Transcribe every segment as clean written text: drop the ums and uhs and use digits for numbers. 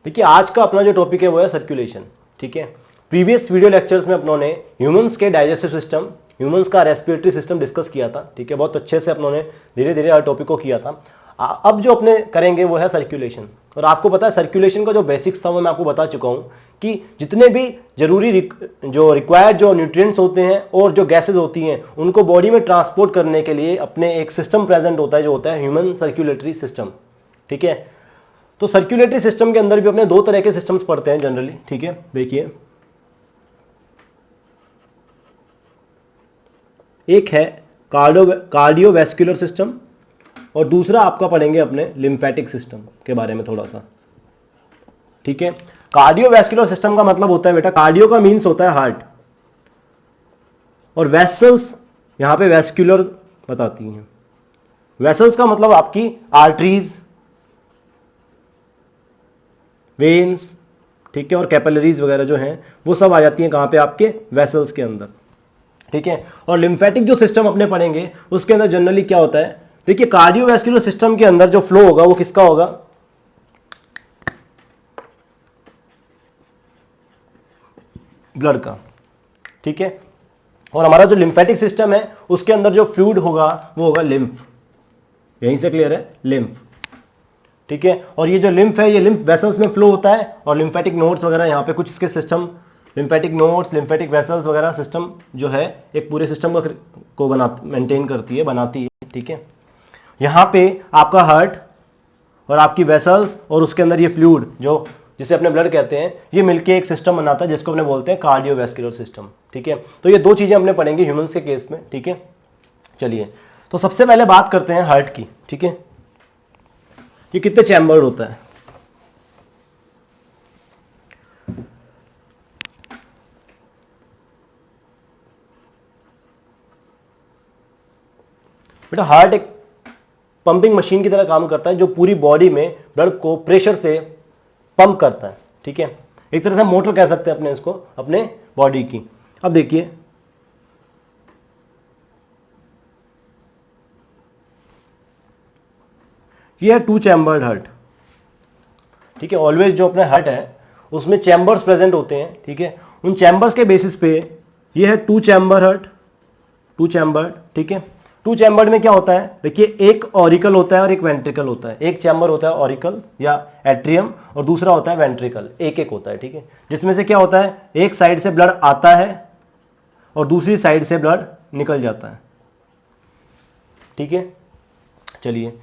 देखिए आज का अपना जो टॉपिक है वो है सर्कुलेशन। ठीक है, प्रीवियस वीडियो लेक्चर्स में अपनों ने ह्यूमंस के डाइजेस्टिव सिस्टम, ह्यूमंस का रेस्पिरेटरी सिस्टम डिस्कस किया था। ठीक है, बहुत अच्छे से अपनों ने धीरे धीरे हर टॉपिक को किया था। अब जो अपने करेंगे वो है सर्कुलेशन। और आपको पता है सर्कुलेशन का जो बेसिक्स था वो मैं आपको बता चुका हूँ कि जितने भी जरूरी जो रिक्वायर्ड जो न्यूट्रिएंट्स होते हैं और जो गैसेज होती हैं उनको बॉडी में ट्रांसपोर्ट करने के लिए अपने एक सिस्टम प्रेजेंट होता है जो होता है ह्यूमन सर्कुलेटरी सिस्टम। ठीक है, तो सर्कुलेटरी सिस्टम के अंदर भी अपने दो तरह के सिस्टम्स पढ़ते हैं जनरली। ठीक है, देखिए एक है कार्डियोवैस्कुलर सिस्टम और दूसरा आपका पढ़ेंगे अपने लिम्फेटिक सिस्टम के बारे में थोड़ा सा। ठीक है, कार्डियोवैस्कुलर सिस्टम का मतलब होता है बेटा, कार्डियो का मीन्स होता है हार्ट और वेसल्स यहां पे वैस्कुलर बताती हैं। वेसल्स का मतलब आपकी आर्टरीज, वेन्स, ठीक है, और कैपिलरीज वगैरह जो हैं वो सब आ जाती हैं कहां पे, आपके वेसल्स के अंदर। ठीक है, और लिम्फेटिक जो सिस्टम अपने पढ़ेंगे उसके अंदर जनरली क्या होता है, देखिए कार्डियोवैस्कुलर सिस्टम के अंदर जो फ्लो होगा वो किसका होगा, ब्लड का। ठीक है, और हमारा जो लिम्फेटिक सिस्टम है उसके अंदर जो फ्लूइड होगा वो होगा लिम्फ। यहीं से क्लियर है, लिम्फ। ठीक है, और ये जो लिम्फ है ये लिम्फ वेसल्स में फ्लो होता है और लिम्फेटिक नोड्स वगैरह यहाँ पे कुछ इसके system, lymphatic nodes, lymphatic vessels वगैरह सिस्टम जो है एक पूरे सिस्टम को मेंटेन करती है, बनाती है। ठीक है, यहाँ पे आपका हार्ट और आपकी वेसल्स और उसके अंदर ये फ्लूइड जो जिसे अपने ब्लड कहते हैं ये मिलके एक सिस्टम बनाता है जिसको अपने बोलते हैं कार्डियोवैस्कुलर सिस्टम। ठीक है, तो ये दो चीजें हमने पढ़ेंगे ह्यूमंस के केस में। ठीक है, चलिए तो सबसे पहले बात करते हैं हार्ट की। ठीक है, ये कितने चैम्बर होता है, बेटा हार्ट एक पंपिंग मशीन की तरह काम करता है जो पूरी बॉडी में ब्लड को प्रेशर से पंप करता है। ठीक है, एक तरह से मोटर कह सकते हैं अपने इसको, अपने बॉडी की। अब देखिए ये है टू चैम्बर्ड हार्ट। ठीक है, ऑलवेज जो अपना हार्ट है उसमें चैम्बर्स प्रेजेंट होते हैं। ठीक है, उन चैम्बर्स के बेसिस पे ये है two chamber heart, two chambered. ठीक है, टू चैम्बर्ड में क्या होता है, देखिए एक ऑरिकल होता है और एक वेंट्रिकल होता है। एक चैम्बर होता है ऑरिकल या एट्रियम और दूसरा होता है वेंट्रिकल, एक एक होता है। ठीक है, जिसमें से क्या होता है, एक साइड से ब्लड आता है और दूसरी साइड से ब्लड निकल जाता है। ठीक है, चलिए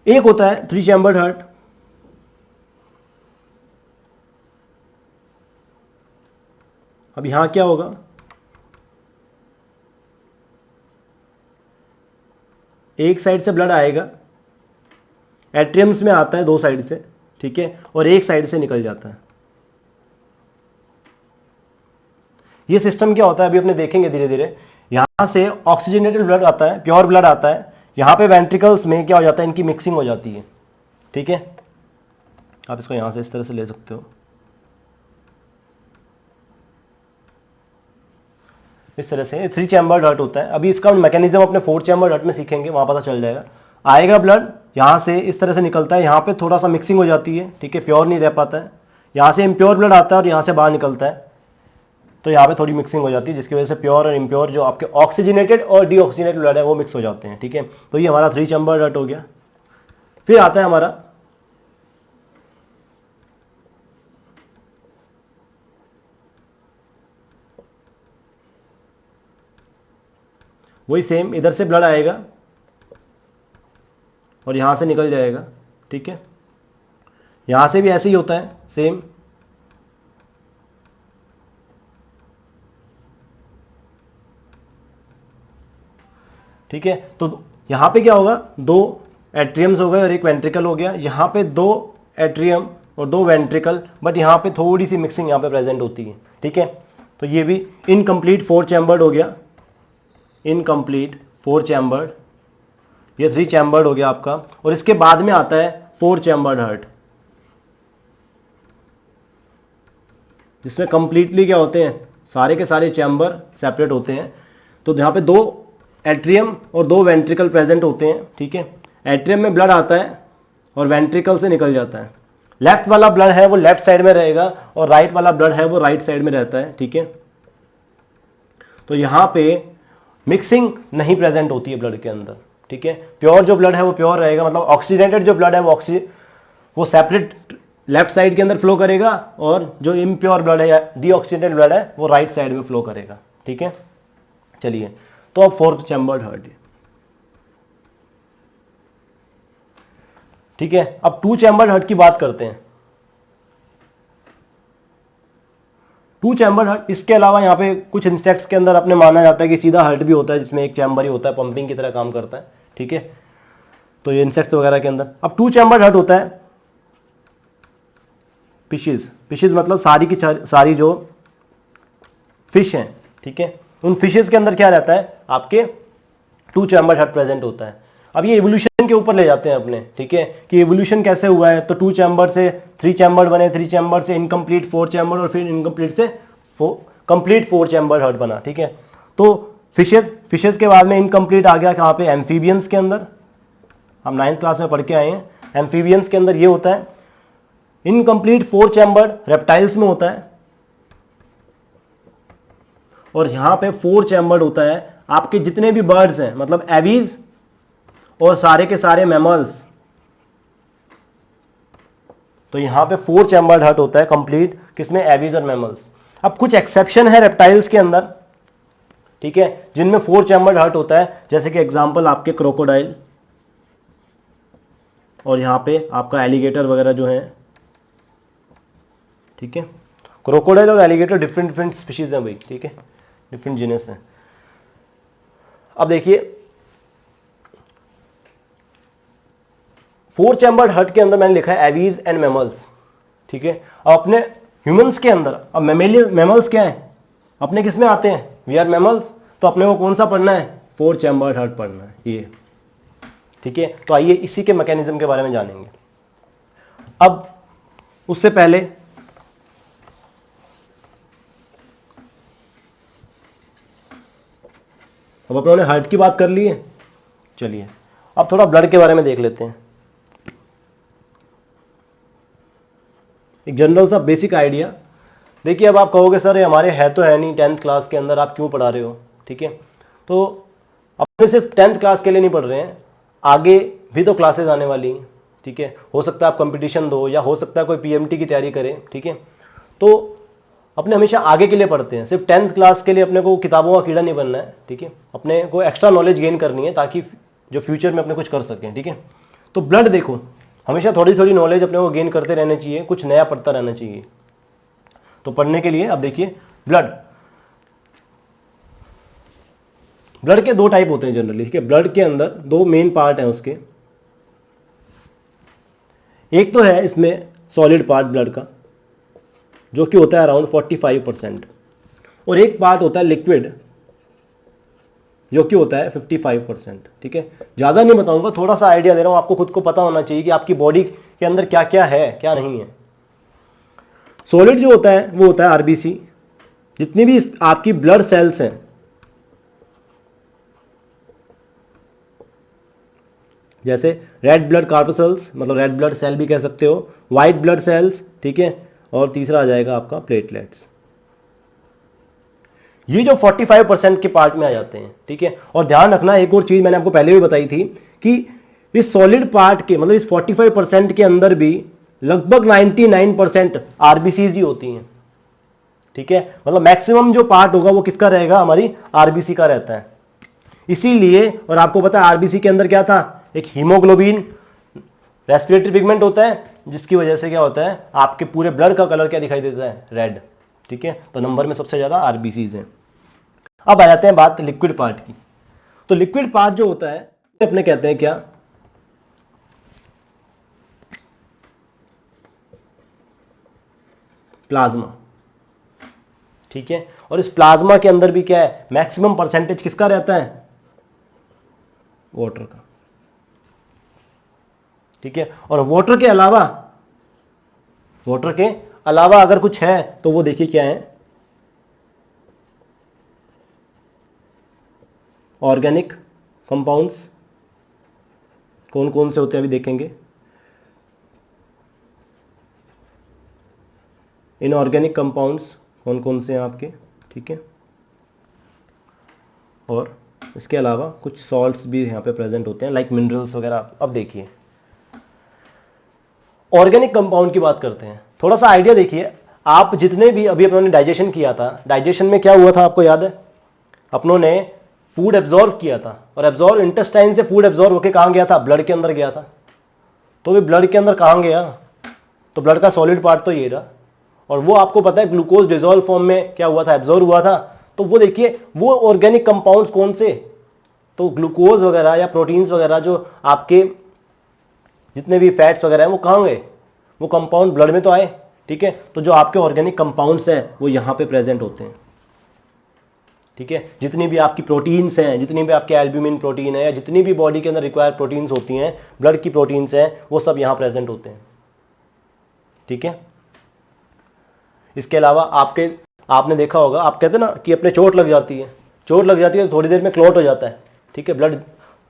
एक होता है थ्री चैम्बर्ड हार्ट। अब यहां क्या होगा, एक साइड से ब्लड आएगा, एट्रियम्स में आता है दो साइड से। ठीक है, और एक साइड से निकल जाता है। ये सिस्टम क्या होता है अभी अपने देखेंगे धीरे धीरे। यहां से ऑक्सीजनेटेड ब्लड आता है, प्योर ब्लड आता है, यहां पे वेंट्रिकल्स में क्या हो जाता है, इनकी मिक्सिंग हो जाती है। ठीक है, आप इसको यहां से इस तरह से ले सकते हो, इस तरह से थ्री चैम्बर्ड हार्ट होता है। अभी इसका मैकेनिज्म अपने फोर चैम्बर्ड हार्ट में सीखेंगे, वहां पता चल जाएगा। आएगा ब्लड यहां से इस तरह से निकलता है, यहां पे थोड़ा सा मिक्सिंग हो जाती है। ठीक है, प्योर नहीं रह पाता है, यहां से इम्प्योर ब्लड आता है और यहां से बाहर निकलता है, तो यहाँ पे थोड़ी मिक्सिंग हो जाती है जिसकी वजह से प्योर और इम्प्योर जो आपके ऑक्सीजनेटेड और डीऑक्सीजनेटेड ब्लड है वो मिक्स हो जाते हैं। ठीक है, तो ये हमारा थ्री चैम्बर्ड हार्ट हो गया। फिर आता है हमारा वही सेम, इधर से ब्लड आएगा और यहां से निकल जाएगा। ठीक है, यहां से भी ऐसे ही होता है सेम। ठीक है, तो यहां पे क्या होगा, दो एट्रियम्स हो गए और एक वेंट्रिकल हो गया। यहां पे दो एट्रियम और दो वेंट्रिकल, बट यहां पे थोड़ी सी मिक्सिंग यहां पे प्रेजेंट होती है। ठीक है, तो ये भी इनकम्प्लीट फोर चैम्बर्ड हो गया, इनकम्प्लीट फोर चैम्बर्ड। ये थ्री चैम्बर्ड हो गया आपका, और इसके बाद में आता है फोर चैम्बर्ड हार्ट, जिसमें कंप्लीटली क्या होते हैं, सारे के सारे चैम्बर सेपरेट होते हैं। तो यहाँ पे दो एट्रियम और दो वेंट्रिकल प्रेजेंट होते हैं। ठीक है, एट्रियम में ब्लड आता है और वेंट्रिकल से निकल जाता है। लेफ्ट वाला ब्लड है वो लेफ्ट साइड में रहेगा और राइट वाला ब्लड है वो राइट साइड में रहता है, ठीक है। तो यहां पे मिक्सिंग नहीं प्रेजेंट होती है ब्लड के अंदर, ठीक है। प्योर जो ब्लड है वो प्योर रहेगा, मतलब ऑक्सीडेटेड जो ब्लड है वो सेपरेट लेफ्ट साइड के अंदर फ्लो करेगा और जो इम्प्योर ब्लड है या डीऑक्सीडेटेड ब्लड है वो राइट साइड में फ्लो करेगा, ठीक है। चलिए, तो अब फोर्थ चैम्बर्ड हार्ट, ठीक है। अब टू चैम्बर्ड हार्ट की बात करते हैं। टू चैम्बर्ड हार्ट, इसके अलावा यहाँ पे कुछ इंसेक्ट्स के अंदर अपने माना जाता है कि सीधा हार्ट भी होता है जिसमें एक चैम्बर ही होता है, पंपिंग की तरह काम करता है, ठीक है। तो ये इंसेक्ट्स वगैरह के अंदर अब टू चैम्बर्ड हार्ट होता है। फिशेज मतलब सारी की सारी जो फिश हैं, ठीक है, उन फिशेज के अंदर क्या रहता है, आपके टू चैम्बर्ड हार्ट प्रेजेंट होता है। अब ये इवोल्यूशन के ऊपर ले जाते हैं अपने, ठीक है, कि इवोल्यूशन कैसे हुआ है। तो टू चैम्बर से थ्री चैम्बर बने, थ्री चैम्बर से इनकम्प्लीट फोर चैम्बर और फिर इनकम्प्लीट से कंप्लीट फोर चैम्बर हार्ट बना, ठीक है। तो फिशेज के बाद में इनकम्प्लीट आ गया कहाँ पे, एम्फीबियंस के अंदर। हम 9th क्लास में पढ़ के आए हैं, एम्फीबियंस के अंदर ये होता है। इनकम्प्लीट फोर चैम्बर रेप्टाइल्स में होता है और यहां पे फोर चैम्बर्ड होता है आपके जितने भी बर्ड्स हैं, मतलब एवीज और सारे के सारे मैमल्स। तो यहां पे फोर चैम्बर्ड हार्ट होता है कंप्लीट, किसमें, एवीज और मैमल्स। अब कुछ एक्सेप्शन है रेप्टाइल्स के अंदर, ठीक है, जिनमें फोर चैम्बर्ड हार्ट होता है, जैसे कि एग्जांपल आपके क्रोकोडाइल और यहां पे आपका एलिगेटर वगैरह जो है, ठीक है। क्रोकोडाइल और एलिगेटर डिफरेंट स्पीशीज हैं भाई, ठीक है, डिफरेंट जीनस हैं। अब देखिए फोर चैम्बर्ड हार्ट के अंदर मैंने लिखा है एवीज एंड मैमल्स, ठीक है। अब अपने ह्यूमंस के अंदर अब मैमल्स क्या है, अपने किस में आते हैं, वी आर मैमल्स। तो अपने को कौन सा पढ़ना है, फोर चैम्बर्ड हार्ट पढ़ना है ये, ठीक है। तो आइए इसी के मैकेनिज्म के बारे में जानेंगे। अब उससे पहले अब अपनों ने हार्ट की बात कर ली है, चलिए अब थोड़ा ब्लड के बारे में देख लेते हैं। एक जनरल सा बेसिक आइडिया। देखिए अब आप कहोगे सर ये हमारे है तो है नहीं 10th क्लास के अंदर, आप क्यों पढ़ा रहे हो, ठीक है। तो अपने सिर्फ 10th क्लास के लिए नहीं पढ़ रहे हैं, आगे भी तो क्लासेस आने वाली हैं, ठीक है। हो सकता है आप कंपटीशन दो या हो सकता है कोई पीएमटी की तैयारी करें, ठीक है। तो अपने हमेशा आगे के लिए पढ़ते हैं, सिर्फ 10th क्लास के लिए अपने को किताबों का कीड़ा नहीं बनना है, ठीक है। अपने को एक्स्ट्रा नॉलेज गेन करनी है ताकि जो फ्यूचर में अपने कुछ कर सकें, ठीक है। तो ब्लड देखो, हमेशा थोड़ी थोड़ी नॉलेज अपने को गेन करते रहना चाहिए, कुछ नया पढ़ता रहना चाहिए। तो पढ़ने के लिए अब देखिए ब्लड के दो टाइप होते हैं जनरली, ठीक है। ब्लड के अंदर दो मेन पार्ट हैं उसके, एक तो है इसमें सॉलिड पार्ट ब्लड का जो कि होता है अराउंड 45% और एक पार्ट होता है लिक्विड जो कि होता है 55%, ठीक है। ज़्यादा नहीं बताऊंगा, थोड़ा सा आइडिया दे रहा हूं, आपको खुद को पता होना चाहिए कि आपकी बॉडी के अंदर क्या क्या है क्या नहीं है। सॉलिड जो होता है वो होता है आरबीसी, जितनी भी आपकी ब्लड सेल्स हैं, जैसे रेड ब्लड कार्पसेल्स, मतलब रेड ब्लड सेल भी कह सकते हो, व्हाइट ब्लड सेल्स, ठीक है, और तीसरा आ जाएगा आपका प्लेटलेट्स। ये जो 45% के पार्ट में आ जाते हैं, ठीक है। और ध्यान रखना एक और चीज मैंने आपको पहले भी बताई थी कि इस सॉलिड पार्ट के मतलब इस 45% के अंदर भी लगभग 99% आरबीसीज ही होती हैं, ठीक है। मतलब मैक्सिमम जो पार्ट होगा वो किसका रहेगा, हमारी आरबीसी का रहता है। इसीलिए, और आपको पता है आरबीसी के अंदर क्या था, एक हीमोग्लोबिन रेस्पिरेटरी पिगमेंट होता है, जिसकी वजह से क्या होता है आपके पूरे ब्लड का कलर क्या दिखाई देता है, रेड, ठीक है। तो नंबर में सबसे ज्यादा आरबीसीज हैं। अब आ जाते हैं बात लिक्विड पार्ट की। तो लिक्विड पार्ट जो होता है अपने कहते हैं क्या, प्लाज्मा, ठीक है। और इस प्लाज्मा के अंदर भी क्या है, मैक्सिमम परसेंटेज किसका रहता है, वाटर का, ठीक है। और वाटर के अलावा अगर कुछ है तो वो देखिए क्या है, ऑर्गेनिक कंपाउंड्स। कौन कौन से होते हैं अभी देखेंगे। इनऑर्गेनिक कंपाउंड्स कौन कौन से हैं आपके, ठीक है, और इसके अलावा कुछ सॉल्ट्स भी यहाँ पे प्रेजेंट होते हैं लाइक मिनरल्स वगैरह। अब देखिए ऑर्गेनिक कंपाउंड की बात करते हैं, थोड़ा सा आइडिया देखिए। आप जितने भी अभी अपनों ने डाइजेशन किया था, डाइजेशन में क्या हुआ था आपको याद है, अपनों ने फूड एब्जॉर्व किया था और एब्जॉर्व इंटेस्टाइन से फूड एब्जॉर्व होकर कहाँ गया था, ब्लड के अंदर गया था। तो भी ब्लड के अंदर कहाँ गया, तो ब्लड का सॉलिड पार्ट तो ये रहा, और वो आपको पता है ग्लूकोज डिजोल्व फॉर्म में क्या हुआ था, एब्जॉर्व हुआ था। तो वो देखिए वो ऑर्गेनिक कंपाउंड्स कौन से, तो ग्लूकोज वगैरह या प्रोटीन्स वगैरह जो आपके जितने भी फैट्स वगैरह हैं वो कहाँ गए, वो कंपाउंड ब्लड में तो आए, ठीक है। तो जो आपके ऑर्गेनिक कंपाउंड्स हैं वो यहाँ पे प्रेजेंट होते हैं, ठीक है। जितनी भी आपकी प्रोटीन्स हैं, जितनी भी आपके एल्ब्यूमिन प्रोटीन है, या जितनी भी बॉडी के अंदर रिक्वायर्ड प्रोटीन्स होती हैं, ब्लड की प्रोटीन्स हैं, वो सब यहाँ प्रेजेंट होते हैं, ठीक है। इसके अलावा आपने देखा होगा, आप कहते हैं ना कि अपने चोट लग जाती है, चोट लग जाती है तो थोड़ी देर में क्लॉट हो जाता है, ठीक है, ब्लड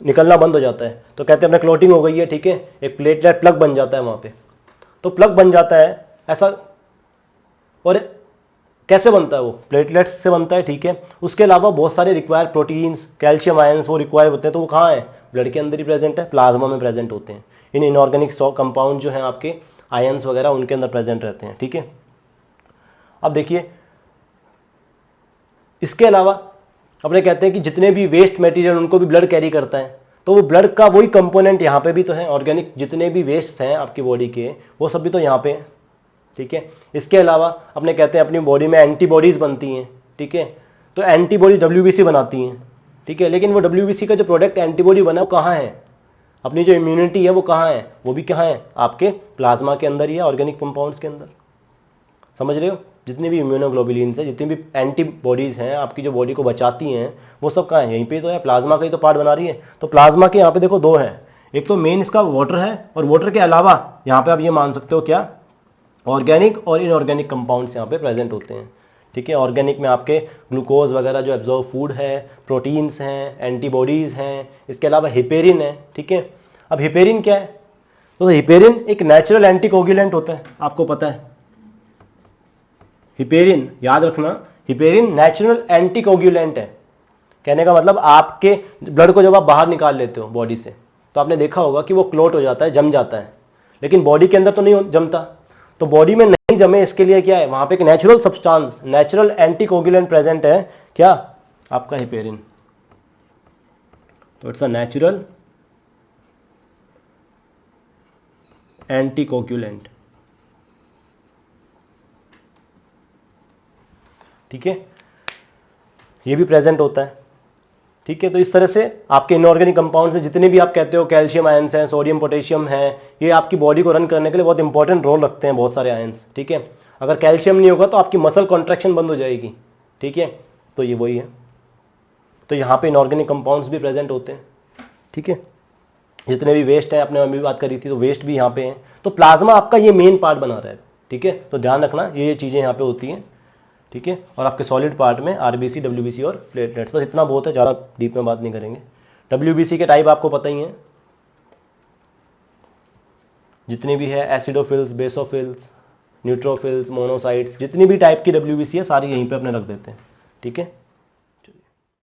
निकलना बंद हो जाता है, तो कहते हैं अपने क्लॉटिंग हो गई है, ठीक है, एक प्लेटलेट प्लग बन जाता है वहाँ पे, तो प्लग बन जाता है ऐसा। और कैसे बनता है वो, प्लेटलेट्स से बनता है, ठीक है। उसके अलावा बहुत सारे रिक्वायर्ड प्रोटीन्स, कैल्शियम आयंस वो रिक्वायर होते हैं, तो वो कहाँ है, ब्लड के अंदर ही प्रेजेंट है, प्लाज्मा में प्रेजेंट होते हैं। इन इनऑर्गेनिक कंपाउंड जो हैं आपके आयंस वगैरह उनके अंदर प्रेजेंट रहते हैं, ठीक है। अब देखिए इसके अलावा अपने कहते हैं कि जितने भी वेस्ट मटेरियल उनको भी ब्लड कैरी करता है, तो वो ब्लड का वही कंपोनेंट यहाँ पे भी तो है, ऑर्गेनिक जितने भी वेस्ट हैं आपकी बॉडी के वो सब भी तो यहाँ पे हैं, ठीक है। इसके अलावा अपने कहते हैं अपनी बॉडी में एंटीबॉडीज़ बनती हैं, ठीक है, तो एंटीबॉडी WBC बनाती हैं, ठीक है। लेकिन वो WBC का जो प्रोडक्ट एंटीबॉडी बना वो कहाँ है, अपनी जो इम्यूनिटी है वो कहाँ है, वो भी कहाँ है, आपके प्लाज्मा के अंदर ही है, ऑर्गेनिक कंपाउंड्स के अंदर। समझ रहे हो, जितनी भी इम्यूनोग्लोबुलिन्स है, जितनी भी एंटीबॉडीज़ हैं आपकी जो बॉडी को बचाती हैं, वो सब कहाँ है, यहीं पे तो है, प्लाज्मा का ही तो पार्ट बना रही है। तो प्लाज्मा के यहाँ पे देखो दो हैं, एक तो मेन इसका वाटर है, और वाटर के अलावा यहाँ पे आप ये मान सकते हो क्या, ऑर्गेनिक और इनऑर्गेनिक कंपाउंड्स यहाँ पे प्रेजेंट होते हैं, ठीक है। ऑर्गेनिक में आपके ग्लूकोज वगैरह जो एब्जॉर्व फूड है, प्रोटीन्स हैं, एंटीबॉडीज़ हैं, इसके अलावा हिपेरिन है, ठीक है। अब हिपेरिन क्या है, तो हिपेरिन एक नेचुरल एंटीकोगुलेंट होता है, आपको पता है। हिपेरिन याद रखना, हिपेरिन नेचुरल एंटीकोगुलेंट है। कहने का मतलब आपके ब्लड को जब आप बाहर निकाल लेते हो बॉडी से, तो आपने देखा होगा कि वो क्लोट हो जाता है, जम जाता है, लेकिन बॉडी के अंदर तो नहीं जमता। तो बॉडी में नहीं जमे इसके लिए क्या है, वहां पे एक natural substance, natural anticoagulant present है, क्या, आपका हिपेरिन। तो इट्स अ नेचुरल एंटीकोगुलेंट, ठीक है, ये भी प्रेजेंट होता है, ठीक है। तो इस तरह से आपके इनऑर्गेनिक कंपाउंड्स में जितने भी आप कहते हो कैल्शियम आयंस हैं, सोडियम पोटेशियम है, ये आपकी बॉडी को रन करने के लिए बहुत इंपॉर्टेंट रोल रखते हैं, बहुत सारे आयंस, ठीक है। अगर कैल्शियम नहीं होगा तो आपकी मसल कॉन्ट्रैक्शन बंद हो जाएगी, ठीक है। तो ये वही है, तो यहाँ पे इनऑर्गेनिक कंपाउंड्स भी प्रेजेंट होते हैं, ठीक है। जितने भी वेस्ट हैं, आपने अभी बात करी थी, तो वेस्ट भी यहाँ पे हैं। तो प्लाज्मा आपका ये मेन पार्ट बना रहा है, ठीक है। तो ध्यान रखना ये चीज़ें यहाँ पे होती हैं, ठीक है। और आपके सॉलिड पार्ट में RBC, WBC और प्लेटलेट्स, बस इतना बहुत है, ज़्यादा डीप में बात नहीं करेंगे। WBC के टाइप आपको पता ही है, जितनी भी है, एसिडोफिल्स, बेसोफिल्स, न्यूट्रोफिल्स, मोनोसाइट्स, जितनी भी टाइप की WBC है सारी यहीं पे अपने रख देते हैं, ठीक है।